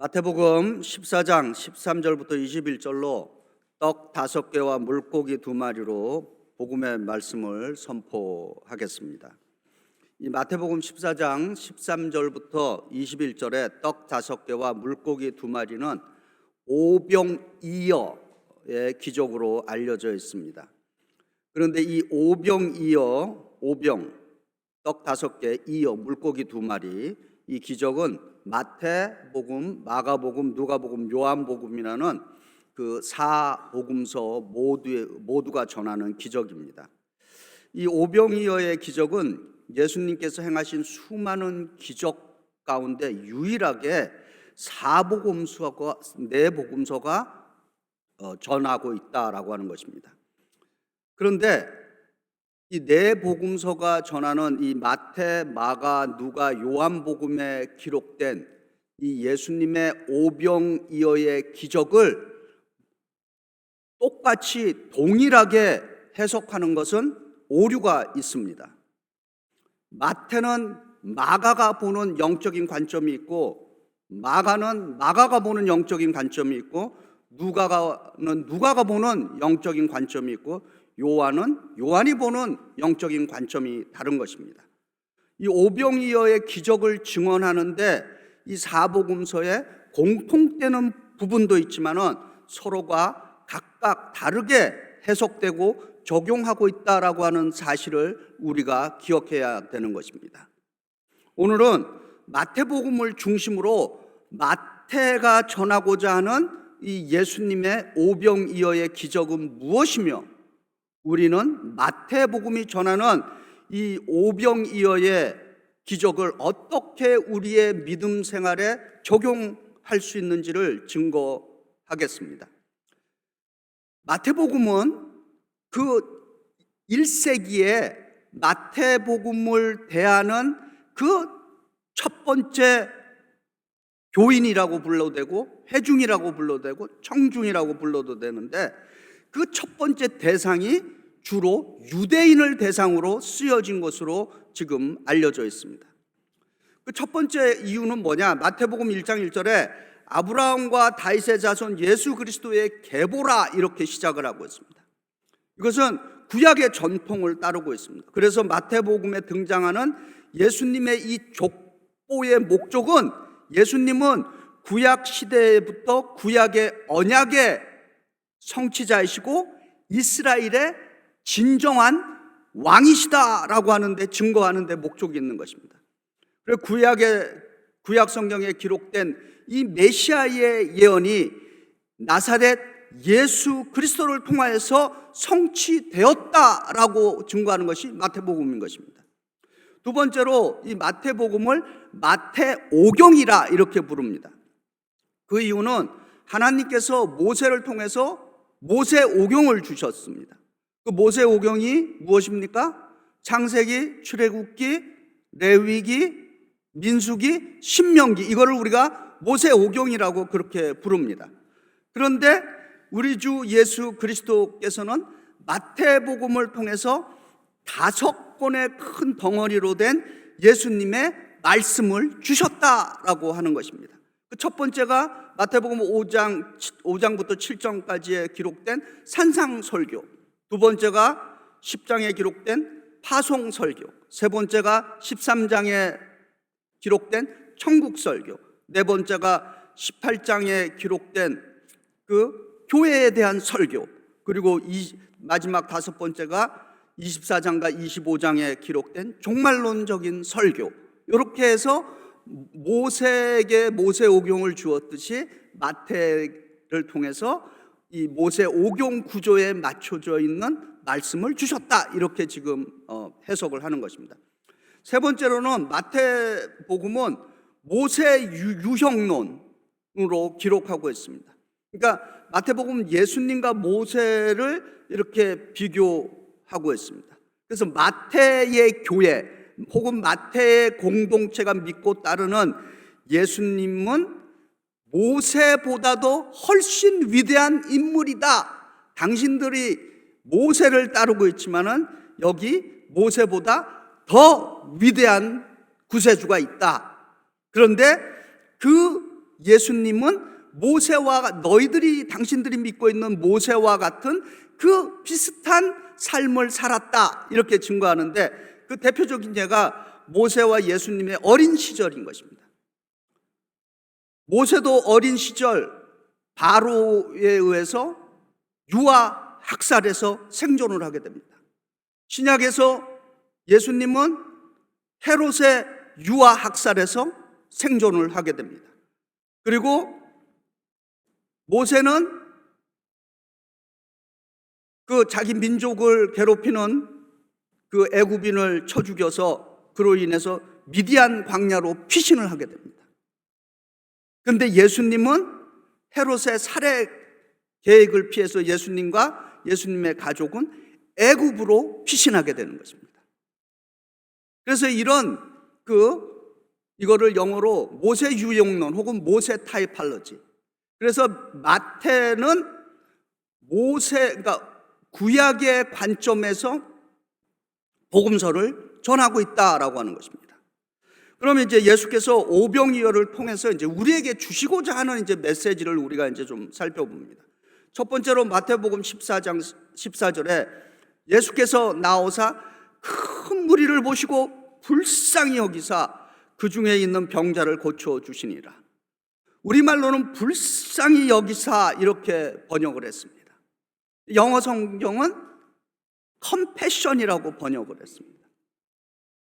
마태복음 14장 13절부터 21절로 떡 5개와 물고기 2마리로 복음의 말씀을 선포하겠습니다. 이 마태복음 14장 13절부터 21절에 떡 5개와 물고기 2마리는 오병이어의 기적으로 알려져 있습니다. 그런데 이 오병이어, 떡 5개, 이어, 물고기 2마리, 이 기적은 마태복음, 마가복음, 누가복음, 요한복음이라는 그 4복음서 모두가 전하는 기적입니다. 이 오병이어의 기적은 예수님께서 행하신 수많은 기적 가운데 유일하게 4복음서가 전하고 있다라고 하는 것입니다. 그런데 이 4복음서가 전하는 이 마태, 마가, 누가, 요한복음에 기록된 이 예수님의 오병이어의 기적을 똑같이 동일하게 해석하는 것은 오류가 있습니다. 마태는 마가가 보는 영적인 관점이 있고, 마가는 마가가 보는 영적인 관점이 있고, 누가는 누가가 보는 영적인 관점이 있고, 요한은 요한이 보는 영적인 관점이 다른 것입니다. 이 오병이어의 기적을 증언하는데 이 4복음서에 공통되는 부분도 있지만은 서로가 각각 다르게 해석되고 적용하고 있다라고 하는 사실을 우리가 기억해야 되는 것입니다. 오늘은 마태복음을 중심으로 마태가 전하고자 하는 이 예수님의 오병이어의 기적은 무엇이며, 우리는 마태복음이 전하는 이 오병이어의 기적을 어떻게 우리의 믿음 생활에 적용할 수 있는지를 증거하겠습니다. 마태복음은 그 1세기에 마태복음을 대하는 그 첫 번째 교인이라고 불러도 되고, 회중이라고 불러도 되고, 청중이라고 불러도 되는데, 그 첫 번째 대상이 주로 유대인을 대상으로 쓰여진 것으로 지금 알려져 있습니다. 그 첫 번째 이유는 뭐냐? 마태복음 1장 1절에 아브라함과 다윗의 자손 예수 그리스도의 계보라 이렇게 시작을 하고 있습니다. 이것은 구약의 전통을 따르고 있습니다. 그래서 마태복음에 등장하는 예수님의 이 족보의 목적은, 예수님은 구약 시대부터 구약의 언약의 성취자이시고 이스라엘의 진정한 왕이시다라고 하는데, 증거하는데 목적이 있는 것입니다. 그리고 구약 성경에 기록된 이 메시아의 예언이 나사렛 예수 그리스도를 통하여서 성취되었다라고 증거하는 것이 마태복음인 것입니다. 두 번째로 이 마태복음을 마태오경이라 이렇게 부릅니다. 그 이유는 하나님께서 모세를 통해서 모세오경을 주셨습니다. 그 모세오경이 무엇입니까? 창세기, 출애굽기, 레위기, 민수기, 신명기, 이거를 우리가 모세오경이라고 그렇게 부릅니다. 그런데 우리 주 예수 그리스도께서는 마태복음을 통해서 5권의 큰 덩어리로 된 예수님의 말씀을 주셨다라고 하는 것입니다. 그 첫 번째가 마태복음 5장부터 7장까지에 기록된 산상설교, 두 번째가 10장에 기록된 파송설교, 세 번째가 13장에 기록된 천국설교, 네 번째가 18장에 기록된 그 교회에 대한 설교, 그리고 마지막 5번째가 24장과 25장에 기록된 종말론적인 설교, 이렇게 해서 모세에게 모세오경을 주었듯이 마태를 통해서 이 모세오경 구조에 맞춰져 있는 말씀을 주셨다, 이렇게 지금 해석을 하는 것입니다. 세 번째로는 마태복음은 모세 유형론으로 기록하고 있습니다. 그러니까 마태복음 예수님과 모세를 이렇게 비교하고 있습니다. 그래서 마태의 교회 혹은 마태의 공동체가 믿고 따르는 예수님은 모세보다도 훨씬 위대한 인물이다. 당신들이 모세를 따르고 있지만은 여기 모세보다 더 위대한 구세주가 있다. 그런데 그 예수님은 너희들이 당신들이 믿고 있는 모세와 같은 그 비슷한 삶을 살았다 이렇게 증거하는데, 그 대표적인 예가 모세와 예수님의 어린 시절인 것입니다. 모세도 어린 시절 바로에 의해서 유아 학살해서 생존을 하게 됩니다. 신약에서 예수님은 헤롯의 유아 학살에서 생존을 하게 됩니다. 그리고 모세는 그 자기 민족을 괴롭히는 그 애굽인을 쳐 죽여서 그로 인해서 미디안 광야로 피신을 하게 됩니다. 그런데 예수님은 헤롯의 살해 계획을 피해서 예수님과 예수님의 가족은 애굽으로 피신하게 되는 것입니다. 그래서 이거를 영어로 모세 유용론 혹은 모세 타이팔러지. 그래서 마태는 그러니까 구약의 관점에서 복음서를 전하고 있다라고 하는 것입니다. 그러면 이제 예수께서 오병이어를 통해서 이제 우리에게 주시고자 하는 이제 메시지를 우리가 이제 좀 살펴봅니다. 첫 번째로 마태복음 14장 14절에 예수께서 나오사 큰 무리를 보시고 불쌍히 여기사 그 중에 있는 병자를 고쳐 주시니라. 우리말로는 불쌍히 여기사 이렇게 번역을 했습니다. 영어 성경은 컴패션이라고 번역을 했습니다.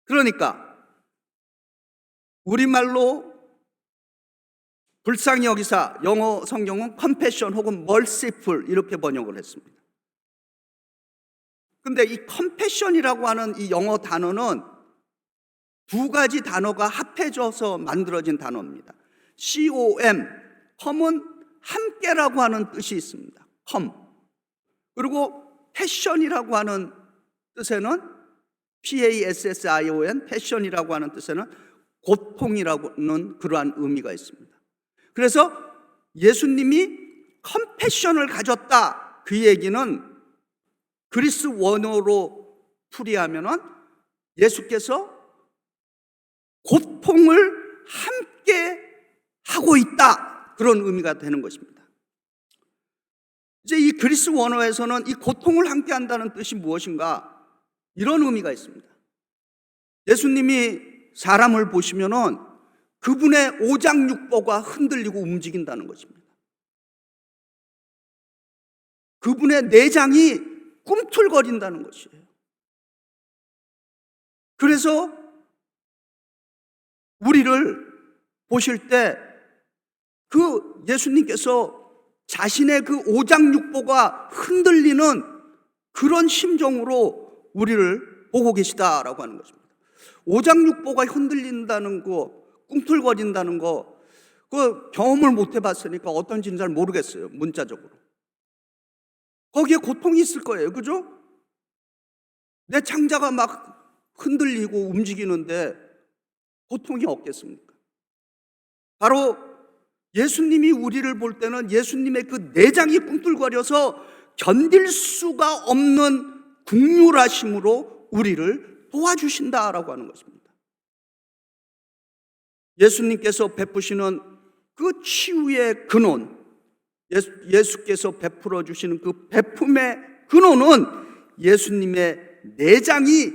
그러니까 우리말로 불쌍히 여기사, 영어 성경은 컴패션 혹은 merciful 이렇게 번역을 했습니다. 근데 이 컴패션이라고 하는 이 영어 단어는 두 가지 단어가 합해져서 만들어진 단어입니다. COM, 컴은 함께라고 하는 뜻이 있습니다. 컴. 그리고 패션이라고 하는 뜻에는 PASSION, 패션이라고 하는 뜻에는 고통이라는 그러한 의미가 있습니다. 그래서 예수님이 컴패션을 가졌다, 그 얘기는 그리스 원어로 풀이하면은 예수께서 고통을 함께 하고 있다, 그런 의미가 되는 것입니다. 이제 이 그리스 원어에서는 이 고통을 함께 한다는 뜻이 무엇인가, 이런 의미가 있습니다. 예수님이 사람을 보시면은 그분의 오장육부가 흔들리고 움직인다는 것입니다. 그분의 내장이 꿈틀거린다는 것이에요. 그래서 우리를 보실 때 그 예수님께서 자신의 그 오장육부가 흔들리는 그런 심정으로 우리를 보고 계시다라고 하는 것입니다. 오장육부가 흔들린다는 거, 꿈틀거린다는 거, 그 경험을 못 해봤으니까 어떤지는 잘 모르겠어요, 문자적으로. 거기에 고통이 있을 거예요, 그죠? 내 창자가 막 흔들리고 움직이는데 고통이 없겠습니까? 바로 예수님이 우리를 볼 때는 예수님의 그 내장이 꿈틀거려서 견딜 수가 없는 긍휼하심으로 우리를 도와주신다라고 하는 것입니다. 예수님께서 베푸시는 그 치유의 근원, 예수께서 베풀어 주시는 그 베품의 근원은 예수님의 내장이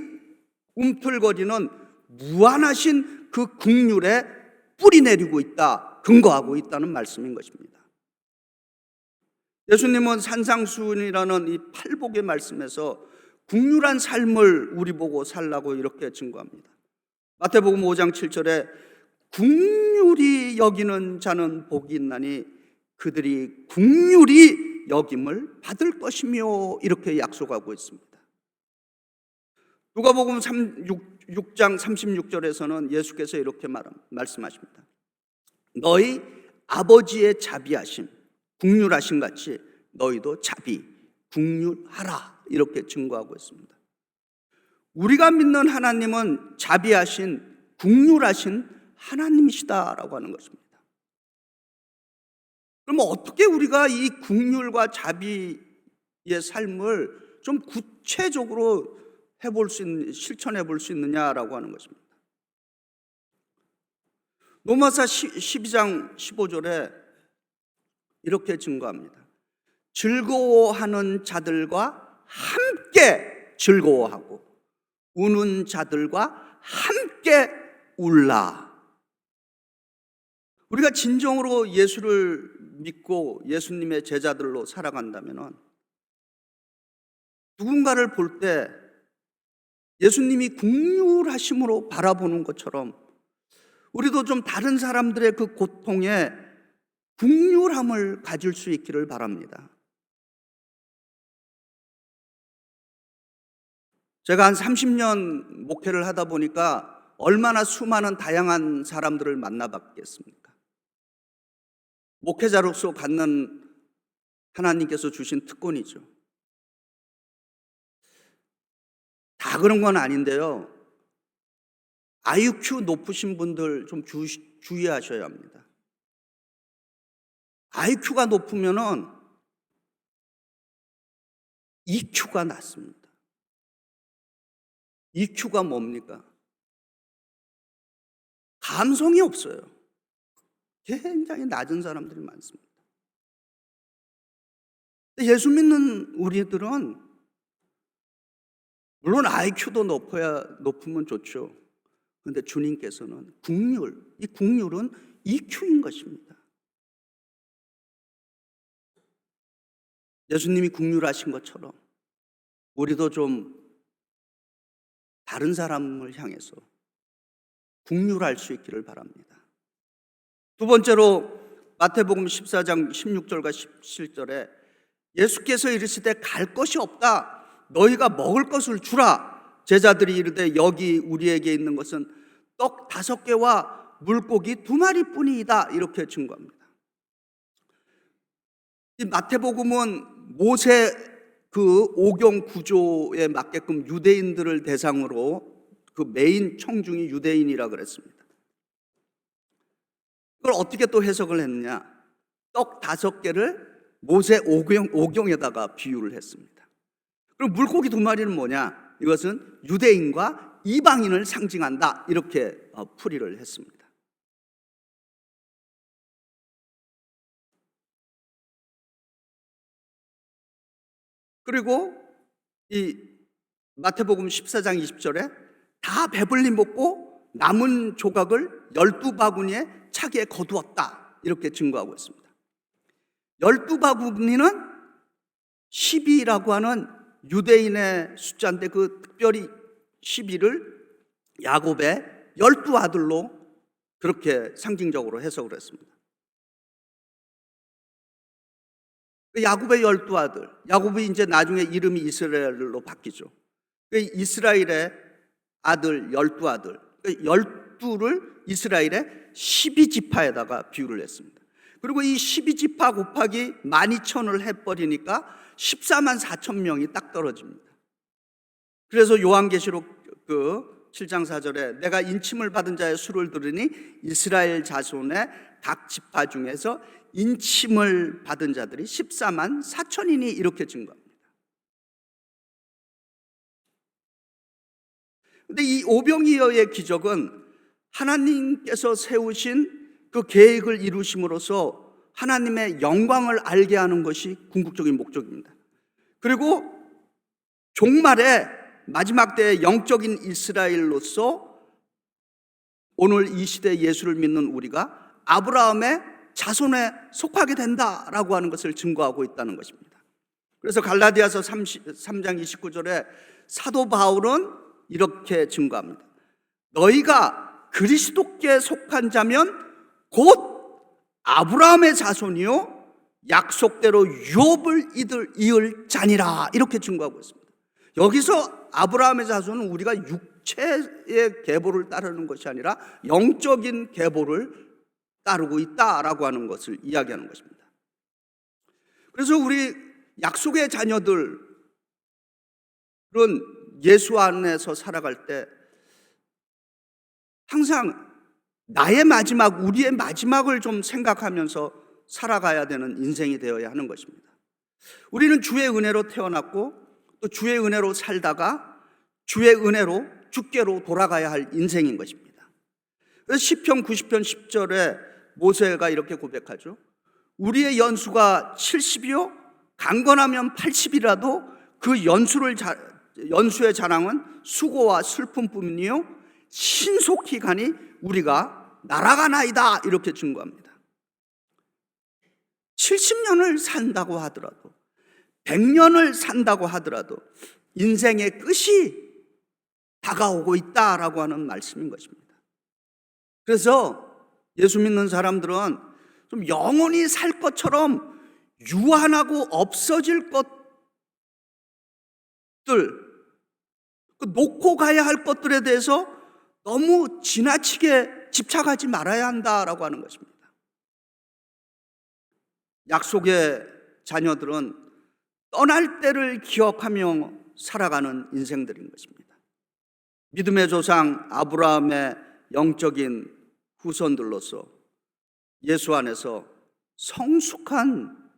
꿈틀거리는 무한하신 그 긍휼에 뿌리 내리고 있다, 근거하고 있다는 말씀인 것입니다. 예수님은 산상수훈이라는 이 팔복의 말씀에서 긍휼한 삶을 우리 보고 살라고 이렇게 증거합니다. 마태복음 5장 7절에 긍휼히 여기는 자는 복이 있나니 그들이 긍휼히 여김을 받을 것이며, 이렇게 약속하고 있습니다. 누가복음 6장 36절에서는 예수께서 이렇게 말씀하십니다. 너희 아버지의 자비하심, 긍휼하심 같이 너희도 자비, 긍휼하라, 이렇게 증거하고 있습니다. 우리가 믿는 하나님은 자비하신, 긍휼하신 하나님이시다라고 하는 것입니다. 그러면 어떻게 우리가 이 긍휼과 자비의 삶을 좀 구체적으로 실천해 볼 수 있느냐라고 하는 것입니다. 로마서 12장 15절에 이렇게 증거합니다. 즐거워하는 자들과 함께 즐거워하고 우는 자들과 함께 울라. 우리가 진정으로 예수를 믿고 예수님의 제자들로 살아간다면 누군가를 볼 때 예수님이 긍휼하심으로 바라보는 것처럼 우리도 좀 다른 사람들의 그 고통에 긍휼함을 가질 수 있기를 바랍니다. 제가 한 30년 목회를 하다 보니까 얼마나 수많은 다양한 사람들을 만나봤겠습니까? 목회자로서 갖는 하나님께서 주신 특권이죠. 다 그런 건 아닌데요. IQ 높으신 분들 좀 주의하셔야 합니다. IQ가 높으면은 EQ가 낮습니다. EQ가 뭡니까? 감성이 없어요. 굉장히 낮은 사람들이 많습니다. 예수 믿는 우리들은 물론 IQ도 높으면 좋죠. 그런데 주님께서는 이 긍휼은 EQ인 것입니다. 예수님이 긍휼하신 것처럼 우리도 좀 다른 사람을 향해서 긍휼할 수 있기를 바랍니다. 두 번째로 마태복음 14장 16절과 17절에 예수께서 이르시되 갈 것이 없다. 너희가 먹을 것을 주라. 제자들이 이르되 여기 우리에게 있는 것은 떡 5개와 물고기 2마리뿐이다. 이렇게 증거합니다. 이 마태복음은 모세 그 오경 구조에 맞게끔 유대인들을 대상으로 그 메인 청중이 유대인이라 그랬습니다. 그걸 어떻게 또 해석을 했느냐? 떡 5개를 모세 오경에다가 비유를 했습니다. 그럼 물고기 2마리는 뭐냐? 이것은 유대인과 이방인을 상징한다. 이렇게 풀이를 했습니다. 그리고 이 마태복음 14장 20절에 다 배불리 먹고 남은 조각을 12바구니에 차게 거두었다. 이렇게 증거하고 있습니다. 12바구니는 12라고 하는 유대인의 숫자인데 그 특별히 12를 야곱의 12아들로 그렇게 상징적으로 해석을 했습니다. 야곱의 12아들, 야곱이 이제 나중에 이름이 이스라엘로 바뀌죠. 이스라엘의 아들 12아들, 12를 이스라엘의 12지파에다가 비유를 했습니다. 그리고 이 12지파 곱하기 12,000을 해버리니까 14만 4천 명이 딱 떨어집니다. 그래서 요한계시록 그 7장 4절에 내가 인침을 받은 자의 수를 들으니 이스라엘 자손의 각 지파 중에서 인침을 받은 자들이 14만 4천이니 이렇게 증거합니다. 그런데 이 오병이어의 기적은 하나님께서 세우신 그 계획을 이루심으로써 하나님의 영광을 알게 하는 것이 궁극적인 목적입니다. 그리고 종말에 마지막 때의 영적인 이스라엘로서 오늘 이 시대 예수를 믿는 우리가 아브라함의 자손에 속하게 된다라고 하는 것을 증거하고 있다는 것입니다. 그래서 갈라디아서 3장 29절에 사도 바울은 이렇게 증거합니다. 너희가 그리스도께 속한 자면 곧 아브라함의 자손이요 약속대로 유업을 이을 자니라 이렇게 증거하고 있습니다. 여기서 아브라함의 자손은 우리가 육체의 계보를 따르는 것이 아니라 영적인 계보를 따르고 있다라고 하는 것을 이야기하는 것입니다. 그래서 우리 약속의 자녀들은 예수 안에서 살아갈 때 항상 나의 마지막, 우리의 마지막을 좀 생각하면서 살아가야 되는 인생이 되어야 하는 것입니다. 우리는 주의 은혜로 태어났고 또 주의 은혜로 살다가 주의 은혜로 주께로 돌아가야 할 인생인 것입니다. 시편 90편 10절에 모세가 이렇게 고백하죠. 우리의 연수가 70이요 강건하면 80이라도 그 연수의 자랑은 수고와 슬픔뿐이요 신속히 가니 우리가 날아가나이다 이렇게 증거합니다. 70년을 산다고 하더라도 100년을 산다고 하더라도 인생의 끝이 다가오고 있다라고 하는 말씀인 것입니다. 그래서 예수 믿는 사람들은 좀 영원히 살 것처럼 유한하고 없어질 것들, 놓고 가야 할 것들에 대해서 너무 지나치게 집착하지 말아야 한다라고 하는 것입니다. 약속의 자녀들은 떠날 때를 기억하며 살아가는 인생들인 것입니다. 믿음의 조상 아브라함의 영적인 후손들로서 예수 안에서 성숙한,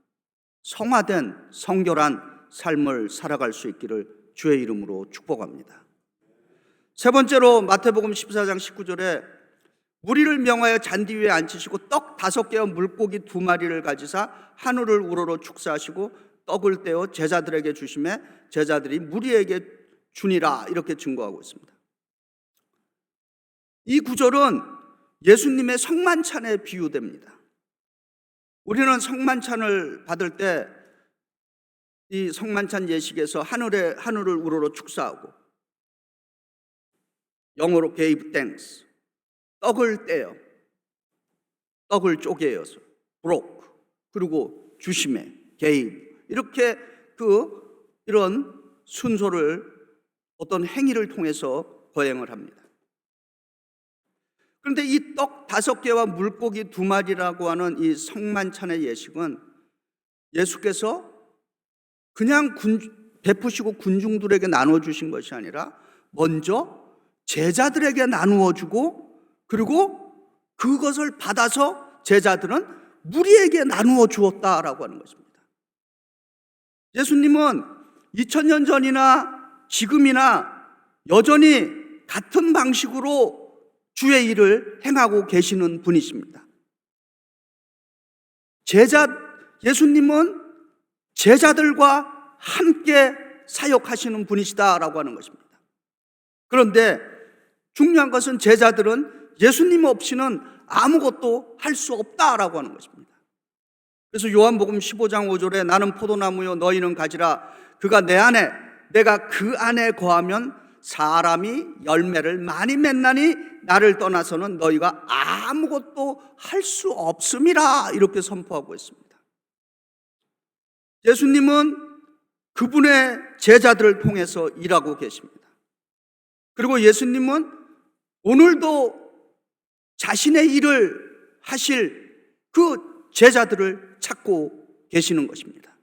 성화된, 성결한 삶을 살아갈 수 있기를 주의 이름으로 축복합니다. 세 번째로 마태복음 14장 19절에 무리를 명하여 잔디 위에 앉히시고 떡 5개와 물고기 2마리를 가지사 하늘을 우러러 축사하시고 떡을 떼어 제자들에게 주시매 제자들이 무리에게 주니라 이렇게 증거하고 있습니다. 이 구절은 예수님의 성만찬에 비유됩니다. 우리는 성만찬을 받을 때 이 성만찬 예식에서 하늘을 우러러 축사하고 영어로 gave thanks, 떡을 떼어 떡을 쪼개어서 broke 그리고 주심에 gave 이렇게 이런 순서를 어떤 행위를 통해서 거행을 합니다. 그런데 이 떡 5개와 물고기 2마리라고 하는 이 성만찬의 예식은 예수께서 그냥 베푸시고 군중들에게 나눠주신 것이 아니라 먼저 제자들에게 나누어 주고 그리고 그것을 받아서 제자들은 무리에게 나누어 주었다라고 하는 것입니다. 예수님은 2000년 전이나 지금이나 여전히 같은 방식으로 주의 일을 행하고 계시는 분이십니다. 예수님은 제자들과 함께 사역하시는 분이시다라고 하는 것입니다. 그런데 중요한 것은 제자들은 예수님 없이는 아무것도 할 수 없다라고 하는 것입니다. 그래서 요한복음 15장 5절에 나는 포도나무요 너희는 가지라 그가 내 안에 내가 그 안에 거하면 사람이 열매를 많이 맺나니 나를 떠나서는 너희가 아무것도 할 수 없음이라 이렇게 선포하고 있습니다. 예수님은 그분의 제자들을 통해서 일하고 계십니다. 그리고 예수님은 오늘도 자신의 일을 하실 그 제자들을 찾고 계시는 것입니다.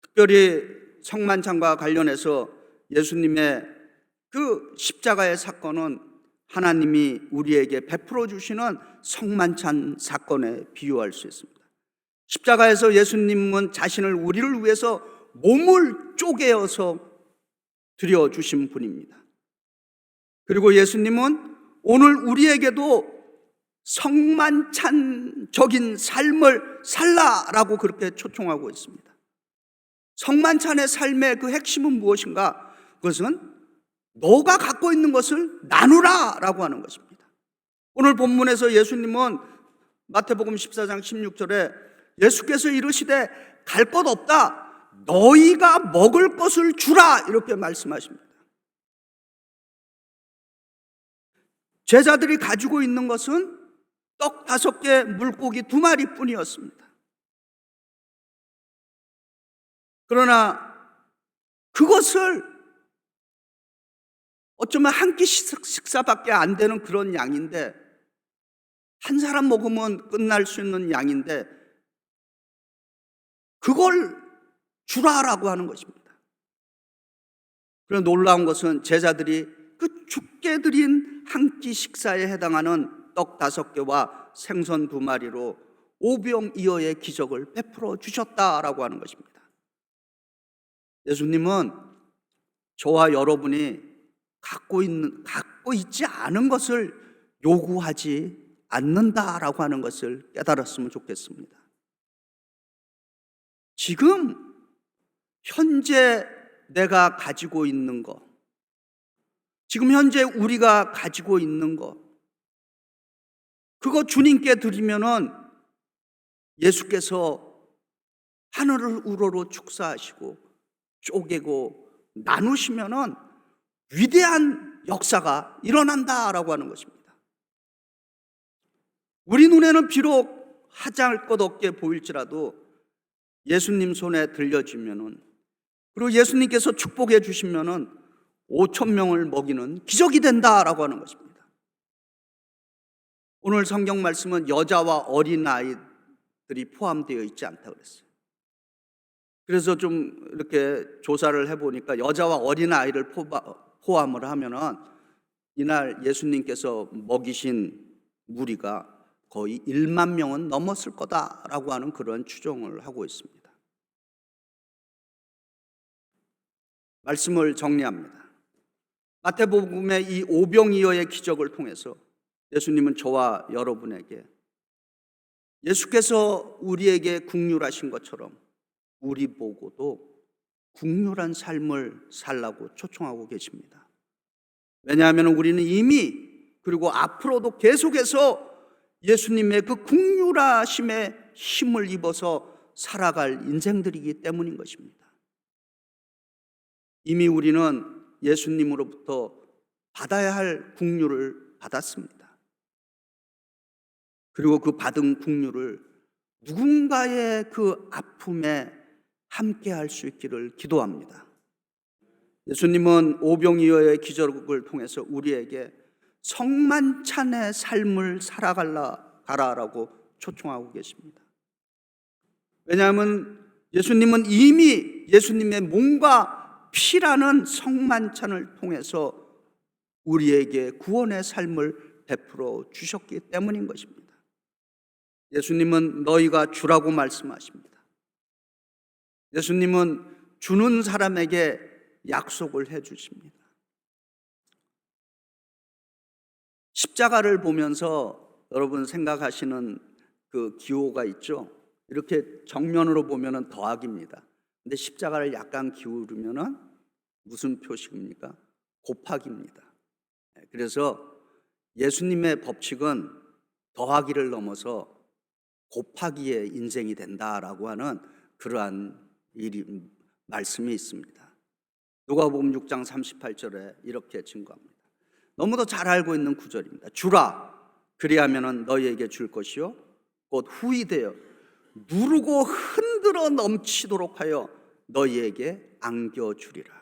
특별히 성만찬과 관련해서 예수님의 그 십자가의 사건은 하나님이 우리에게 베풀어 주시는 성만찬 사건에 비유할 수 있습니다. 십자가에서 예수님은 자신을 우리를 위해서 몸을 쪼개어서 드려주신 분입니다. 그리고 예수님은 오늘 우리에게도 성만찬적인 삶을 살라라고 그렇게 초청하고 있습니다. 성만찬의 삶의 그 핵심은 무엇인가? 그것은 너가 갖고 있는 것을 나누라라고 하는 것입니다. 오늘 본문에서 예수님은 마태복음 14장 16절에 예수께서 이르시되 갈 것 없다 너희가 먹을 것을 주라 이렇게 말씀하십니다. 제자들이 가지고 있는 것은 떡 5개, 물고기 2마리 뿐이었습니다. 그러나 그것을 어쩌면 한 끼 식사밖에 안 되는 그런 양인데 한 사람 먹으면 끝날 수 있는 양인데 그걸 주라라고 하는 것입니다. 그런데 놀라운 것은 제자들이 그 죽게 드린 한 끼 식사에 해당하는 떡 5개와 생선 2마리로 오병이어의 기적을 베풀어 주셨다라고 하는 것입니다. 예수님은 저와 여러분이 갖고 있지 않은 것을 요구하지 않는다라고 하는 것을 깨달았으면 좋겠습니다. 지금 현재 내가 가지고 있는 것, 지금 현재 우리가 가지고 있는 것, 그거 주님께 드리면은 예수께서 하늘을 우러러 축사하시고 쪼개고 나누시면은 위대한 역사가 일어난다라고 하는 것입니다. 우리 눈에는 비록 하잘 것 없게 보일지라도 예수님 손에 들려주면은, 그리고 예수님께서 축복해 주시면은 5천 명을 먹이는 기적이 된다라고 하는 것입니다. 오늘 성경 말씀은 여자와 어린아이들이 포함되어 있지 않다고 그랬어요. 그래서 좀 이렇게 조사를 해보니까 여자와 어린아이를 포함을 하면은 이날 예수님께서 먹이신 무리가 거의 1만 명은 넘었을 거다라고 하는 그런 추정을 하고 있습니다. 말씀을 정리합니다. 마태복음의 이 오병이어의 기적을 통해서 예수님은 저와 여러분에게 예수께서 우리에게 긍휼하신 것처럼 우리 보고도 긍휼한 삶을 살라고 초청하고 계십니다. 왜냐하면 우리는 이미 그리고 앞으로도 계속해서 예수님의 그 긍휼하심의 힘을 입어서 살아갈 인생들이기 때문인 것입니다. 이미 우리는 예수님으로부터 받아야 할 긍휼을 받았습니다. 그리고 그 받은 긍휼을 누군가의 그 아픔에 함께 할 수 있기를 기도합니다. 예수님은 오병이어의 기적을 통해서 우리에게 성만찬의 삶을 살아가라고 초청하고 계십니다. 왜냐하면 예수님은 이미 예수님의 몸과 피라는 성만찬을 통해서 우리에게 구원의 삶을 베풀어 주셨기 때문인 것입니다. 예수님은 너희가 주라고 말씀하십니다. 예수님은 주는 사람에게 약속을 해 주십니다. 십자가를 보면서 여러분 생각하시는 그 기호가 있죠. 이렇게 정면으로 보면은 더하기입니다. 근데 십자가를 약간 기울이면은 무슨 표식입니까? 곱하기입니다. 그래서 예수님의 법칙은 더하기를 넘어서 곱하기의 인생이 된다라고 하는 그러한 말씀이 있습니다. 누가복음 6장 38절에 이렇게 증거합니다. 너무도 잘 알고 있는 구절입니다. 주라, 그리하면 너희에게 줄 것이요 곧 후히되어 누르고 흔들어 넘치도록 하여 너희에게 안겨주리라.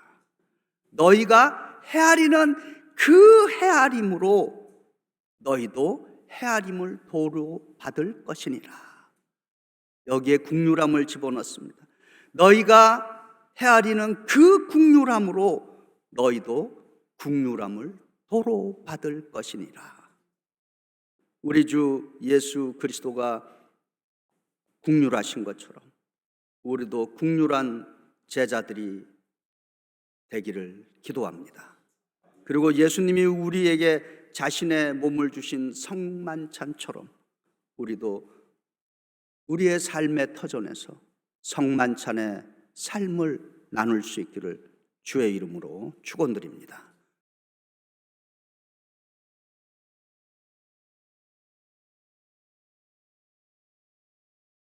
너희가 헤아리는 그 헤아림으로 너희도 헤아림을 도로 받을 것이니라. 여기에 긍휼함을 집어넣습니다. 너희가 헤아리는 그 긍휼함으로 너희도 긍휼함을 도로 받을 것이니라. 우리 주 예수 그리스도가 긍휼하신 것처럼 우리도 긍휼한 제자들이 되기를 기도합니다. 그리고 예수님이 우리에게 자신의 몸을 주신 성만찬처럼 우리도 우리의 삶의 터전에서 성만찬의 삶을 나눌 수 있기를 주의 이름으로 축원드립니다.